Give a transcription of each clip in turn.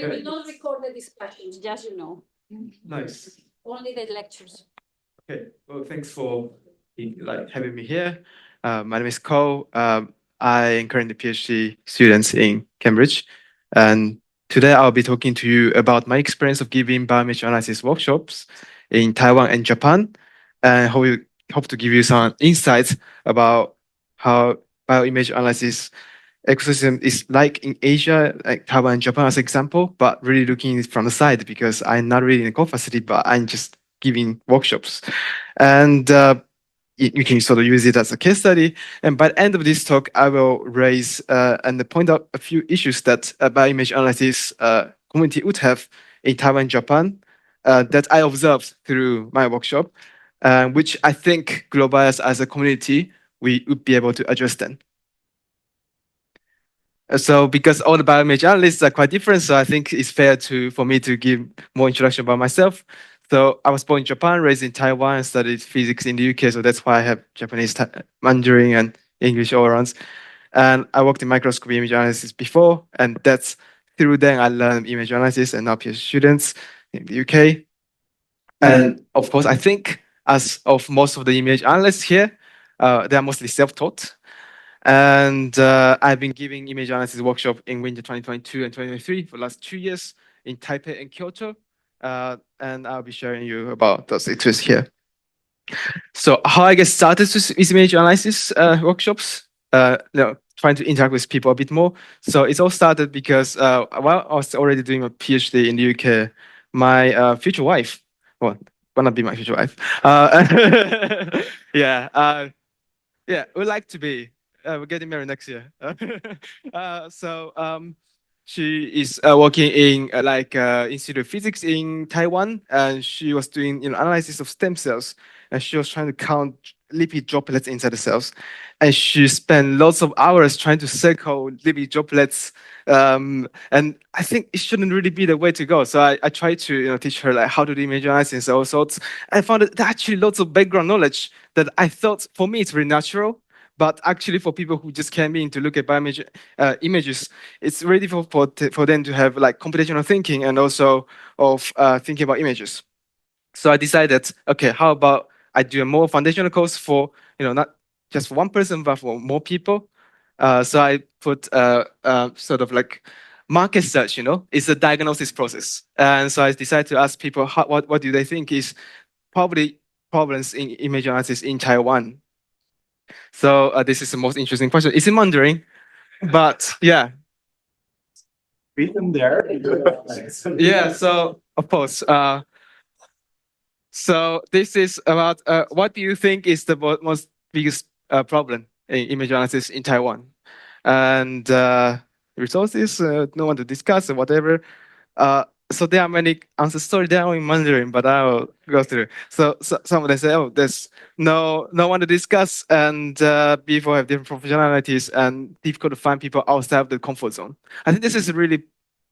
We will not record the discussions, just Nice. only the lectures. Okay. Well, thanks for having me here. My name is Cole. I am currently PhD student in Cambridge, and today I'll be talking to you about my experience of giving bioimage analysis workshops in Taiwan and Japan, and hope to give you some insights about how bioimage analysis ecosystem is like in Asia, like Taiwan and Japan as example, but really looking from the side because I'm not really in a core facility, but I'm just giving workshops. And you can sort of use it as a case study. And by the end of this talk, I will raise and point out a few issues that bioimage analysis community would have in Taiwan and Japan that I observed through my workshop, which I think globalized as a community, we would be able to address them. So because all the bioimage analysts are quite different, so I think it's fair for me to give more introduction about myself. So I was born in Japan, raised in Taiwan, studied physics in the UK, so that's why I have Japanese, Mandarin, and English all around. And I worked in microscopy image analysis before, and that's through then I learned image analysis and now PhD students in the UK. And of course, I think as of most of the image analysts here, they are mostly self-taught. And I've been giving image analysis workshop in winter 2022 and 2023 for the last 2 years in Taipei and Kyoto. And I'll be sharing you about those interests here. So how I get started with image analysis workshops, trying to interact with people a bit more. So it's all started because while I was already doing a PhD in the UK, my future wife, well, gonna be my future wife. Yeah, would like to be. We're getting married next year. She is working in Institute of Physics in Taiwan, and she was doing analysis of stem cells, and she was trying to count lipid droplets inside the cells, and she spent lots of hours trying to circle lipid droplets. And I think it shouldn't really be the way to go. So I tried to teach her like how to do image analysis and all sorts. I found that there are actually lots of background knowledge that I thought for me it's very natural. But actually, for people who just came in to look at bioimage images, it's really difficult for them to have like computational thinking and also of thinking about images. So I decided, okay, how about I do a more foundational course for not just for one person but for more people. So I put sort of like market search. It's a diagnosis process, and so I decided to ask people what do they think is probably problems in image analysis in Taiwan. So this is the most interesting question. It's in Mandarin, but yeah. Read them there. Yeah, so of course. So this is about what do you think is the most biggest problem in image analysis in Taiwan? And resources, no one to discuss or whatever. So there are many answers. Sorry, they are in Mandarin, but I'll go through. So some of them say, "Oh, there's no one to discuss," and people have different professionalities, and difficult to find people outside of the comfort zone. I think this is a really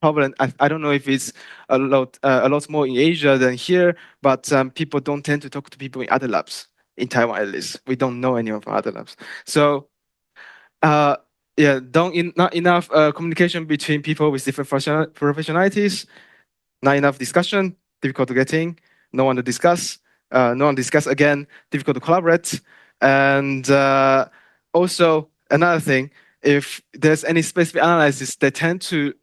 problem. I don't know if it's a lot more in Asia than here, but people don't tend to talk to people in other labs in Taiwan. At least we don't know anyone from other labs. So. Yeah, not enough communication between people with different professionalities. Not enough discussion, difficult to get in, no one to discuss, no one to discuss again, difficult to collaborate. And also another thing, if there's any specific analysis, they tend to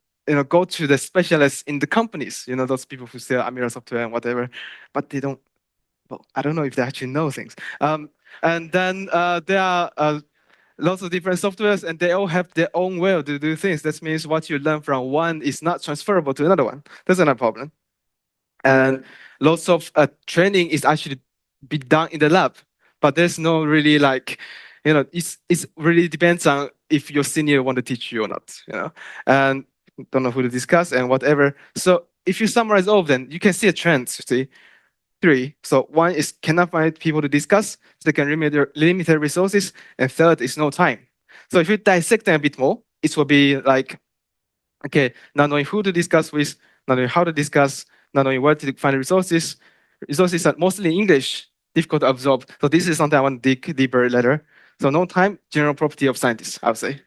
go to the specialists in the companies, those people who sell Amira software and whatever, but they don't, well, I don't know if they actually know things. And then there are lots of different softwares and they all have their own way to do things. That means what you learn from one is not transferable to another one. That's not a problem. And lots of training is actually be done in the lab, but there's no really it's really depends on if your senior want to teach you or not, and don't know who to discuss and whatever. So if you summarize all of them, you can see a trend, you see. Three. So one is cannot find people to discuss. Second, limited resources. And third is no time. So if you dissect them a bit more, it will be like, okay, not knowing who to discuss with, not knowing how to discuss, not knowing where to find resources. Resources are mostly in English, difficult to absorb. So this is something I want to dig deeper later. So no time, general property of scientists, I would say.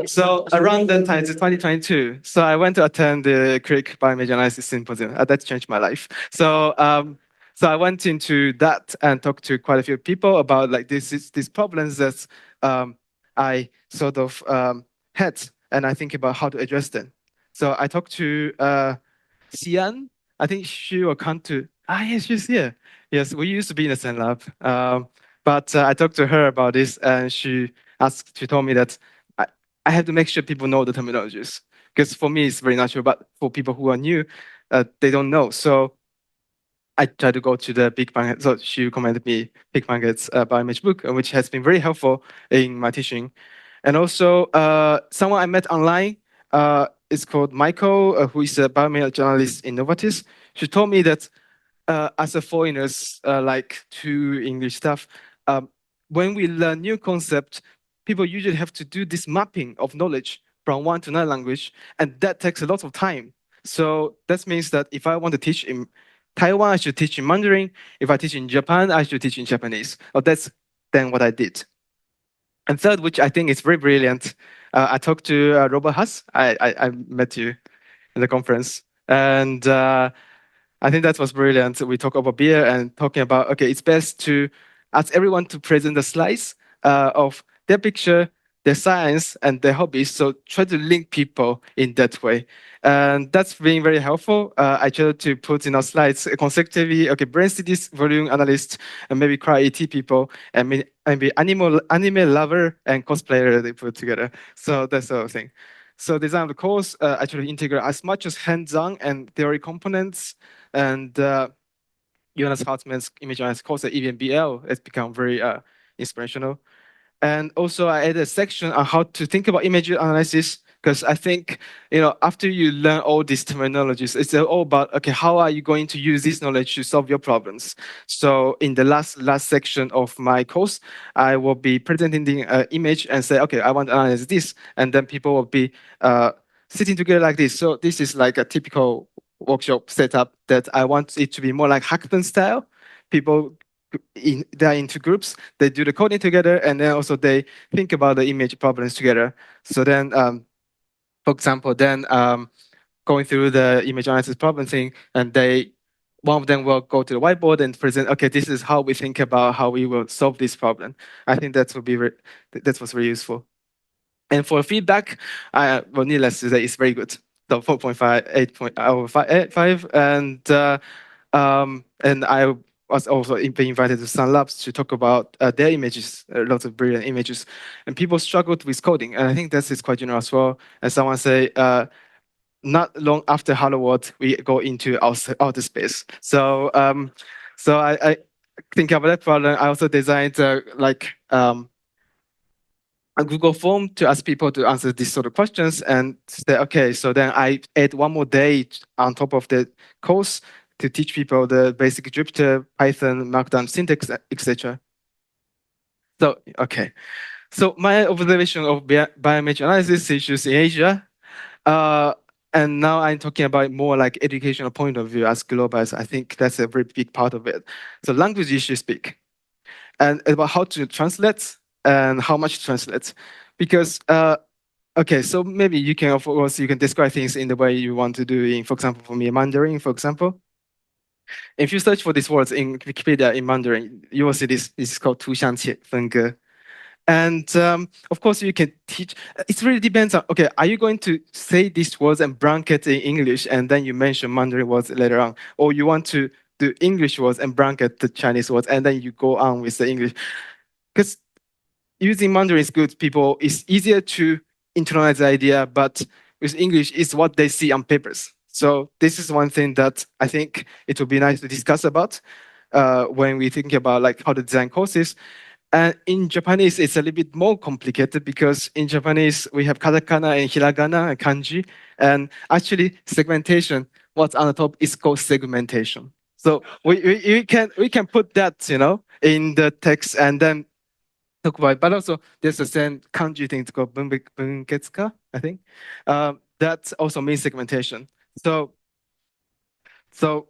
So around that time, it's 2022. So I went to attend the Crick BioImage Analysis Symposium. That changed my life. So I went into that and talked to quite a few people about like these problems that I sort of had, and I think about how to address them. So I talked to Xian. I think she will come to. Yes, she's here. Yes, we used to be in the same lab. But I talked to her about this, and she told me that I have to make sure people know the terminologies, because for me it's very natural, but for people who are new, they don't know. So I tried to go to the Big Bang. So she recommended me Big Bang's bioimage book, which has been very helpful in my teaching. And also, someone I met online is called Michael, who is a bioimage journalist in Novartis. She told me that as a foreigners, like to English stuff, when we learn new concept, people usually have to do this mapping of knowledge from one to another language, and that takes a lot of time. So that means that if I want to teach in Taiwan, I should teach in Mandarin. If I teach in Japan, I should teach in Japanese. Oh, that's then what I did. And third, which I think is very brilliant, I talked to Robert Haas. I met you in the conference, and I think that was brilliant. We talk about beer and talking about, okay, it's best to ask everyone to present the slides of their picture, their science, and their hobbies. So try to link people in that way. And that's been very helpful. I try to put in our slides consecutively, okay, brain cities, volume analyst, and maybe cry ET people, and maybe anime lover and cosplayer they put together. So that's the whole thing. So design of the course, I try to integrate as much as hands-on and theory components, and Jonas Hartmann's image analysis course at EVMBL has become very inspirational. And also I added a section on how to think about image analysis, because I think, after you learn all these terminologies, it's all about, okay, how are you going to use this knowledge to solve your problems? So in the last section of my course, I will be presenting the image and say, okay, I want to analyze this. And then people will be sitting together like this. So this is like a typical workshop setup that I want it to be more like hackathon style. People they're into groups, they do the coding together, and then also they think about the image problems together. So then, for example, going through the image analysis problem thing, and one of them will go to the whiteboard and present, okay, this is how we think about how we will solve this problem. I think that was very useful. And for feedback, well, needless to say, it's very good. So 4.5, 8.5, and I was also being invited to some labs to talk about their images, a lot of brilliant images, and people struggled with coding, and I think that is quite general as well. And someone say, not long after Hello World, we go into outer space. So I think about that problem. I also designed a Google form to ask people to answer these sort of questions and say, okay, so then I add one more day on top of the course to teach people the basic Jupyter, Python, Markdown syntax, etc. So, okay. So my observation of bioimage analysis issues in Asia, and now I'm talking about more like educational point of view as global, as I think that's a very big part of it. So language issues speak, and about how to translate and how much to translate, because okay, so maybe you can, of course, you can describe things in the way you want to do in, for example, for me, Mandarin, for example. If you search for these words in Wikipedia in Mandarin, you will see this is called 图像切分割. And of course, you can teach. It really depends on, okay, are you going to say these words and bracket in English and then you mention Mandarin words later on? Or you want to do English words and bracket the Chinese words and then you go on with the English? Because using Mandarin is good. It's easier to internalize the idea, but with English, it's what they see on papers. So this is one thing that I think it would be nice to discuss about when we think about like how to design courses. And in Japanese, it's a little bit more complicated because in Japanese, we have katakana and hiragana and kanji. And actually, segmentation, what's on the top is called segmentation. So we can put that, in the text and then talk about it. But also, there's the same kanji thing, it's called bunketsuka, I think. That also means segmentation. So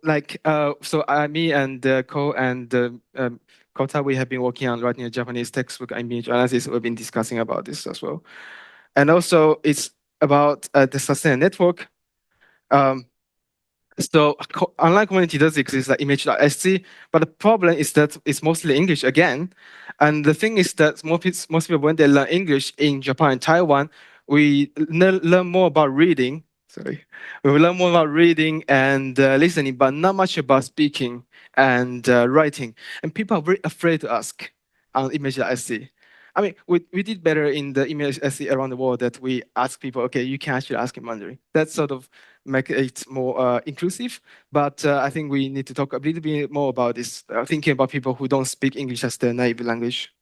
me and Ko and Kota, we have been working on writing a Japanese textbook image analysis. We've been discussing about this as well. And also it's about the sustained network. Um, so online community does exist like image.sc, but the problem is that it's mostly English again. And the thing is that most people, when they learn English in Japan and Taiwan, we learn more about reading. Sorry, we learn more about reading and listening, but not much about speaking and writing. And people are very afraid to ask on image.sc. I mean, we did better in the image SC around the world that we ask people, okay, you can actually ask in Mandarin. That sort of make it more inclusive. But I think we need to talk a little bit more about this, thinking about people who don't speak English as their native language.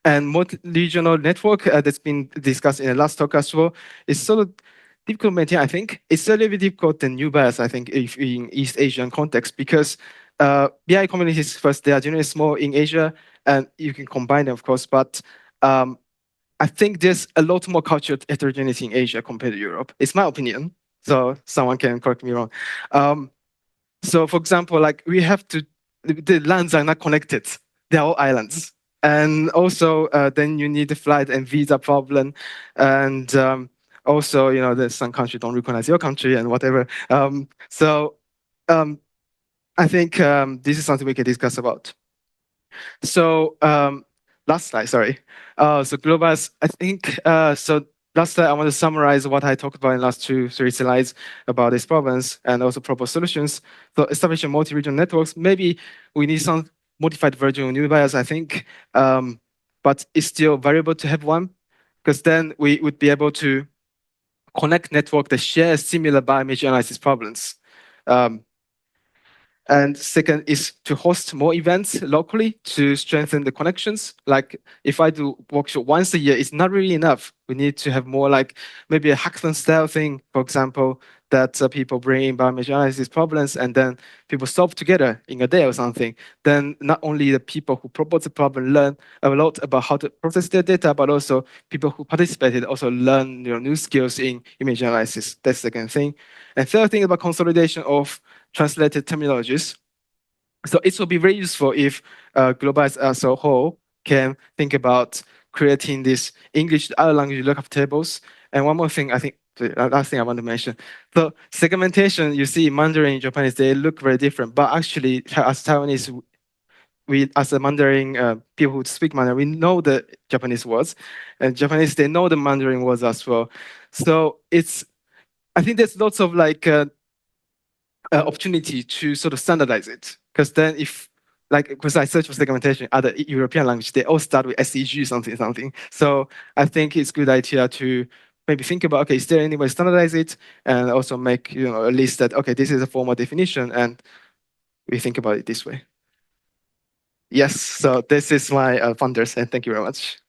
And multi-regional network that's been discussed in the last talk as well is sort of difficult to maintain, I think. It's a little bit difficult than new bias, I think, if in East Asian context, because BI communities, first, they are generally small in Asia, and you can combine them, of course, but I think there's a lot more cultural heterogeneity in Asia compared to Europe. It's my opinion, so someone can correct me wrong. So, for example, like we have to, the lands are not connected. They're all islands. And also, then you need the flight and visa problem. And also, there's some countries don't recognize your country and whatever. So I think this is something we can discuss about. So last slide, sorry. So globals, I think, so last slide, I want to summarize what I talked about in the last three slides about these problems and also proposed solutions. So establishing multi-regional networks, maybe we need some modified version of new bias, I think, but it's still valuable to have one, because then we would be able to connect network that share similar bioimage analysis problems. And second is to host more events locally to strengthen the connections. Like if I do workshop once a year, it's not really enough. We need to have more like maybe a hackathon style thing, for example, that people bring in bioimage analysis problems and then people solve together in a day or something. Then not only the people who propose the problem learn a lot about how to process their data, but also people who participated also learn new skills in image analysis. That's the second thing. And third thing about consolidation of translated terminologies. So it will be very useful if globalize as a whole can think about creating this English to other language lookup tables. And one more thing, I think, the last thing I want to mention. So segmentation, you see Mandarin and Japanese, they look very different, but actually as Taiwanese, we, as a Mandarin, people who speak Mandarin, we know the Japanese words, and Japanese, they know the Mandarin words as well. So I think there's lots of like opportunity to sort of standardize it. Because then because I search for segmentation, other European language, they all start with SEG something, something. So I think it's a good idea to maybe think about, okay, is there any way to standardize it? And also make, a list that, okay, this is a formal definition, and we think about it this way. Yes, so this is my funders, and thank you very much.